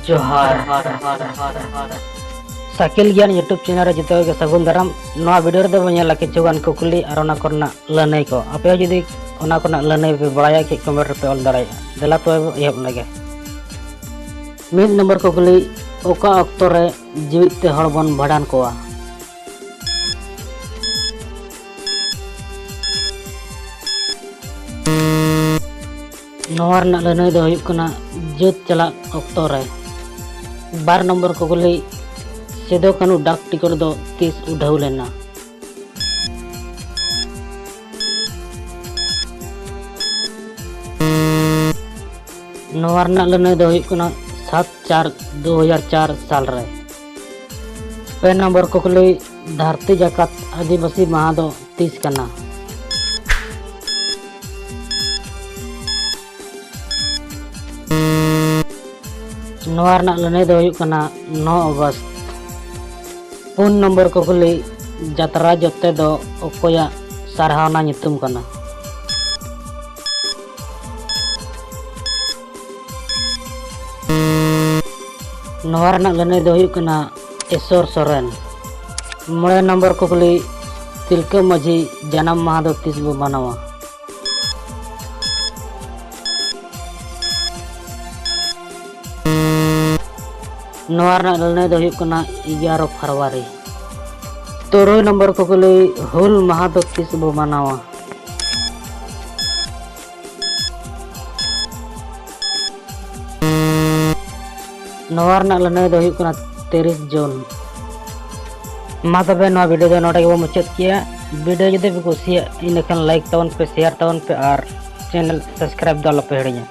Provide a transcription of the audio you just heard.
जोहार साकिल ज्ञान YouTube channel जितो के सगुन दाराम नवा वीडियो दो बनिया किचुगान कुकली और ओना करना लनई को आपे जुदी ओना करना लनई पे बड़ाया कि कमेंट पे ऑल दाराय देला तो एहब लगे मिद नंबर कुकली ओका अक्तो रे जीवित ते हड़ बन भाडान कोआ नवा रना लनई दो हुयुग कना जुत चला अक्तो रे 12 नंबर कुकली सिदो कानू डाक टिकट दो तीस उठाव लेना नवा लनई दो हुयुग कना 7/4/2004 साल रे। पे नंबर कुकली धरती जाकत आदिवासी महा दो 30 कना नवा लनई दो हुयुग कना 9 अगस्त। 4 नंबर कुकली जात्रा जोते दो ओकोया सारहावना नितुम कना नवा लनई दो हुयुग कना ईश्वर सोरेन। 9 नंबर कुकली तिलका माझी जन्म माह दो 30 बो मनावा नवा लनई दो हुयुग कना 11 फरवरी। 3 नंबर कुकली हुल माह दो 30 बो मनावा नवा लनई दो हुयुग कना 30 जून। मा तबे नवा वीडियो दो नोडे गो मुचाद किया वीडियो जदि पे कुसिया इनखान लाइक तावन पे शेयर तावन पे और चैनल सब्सक्राइब दो पे हड़िया।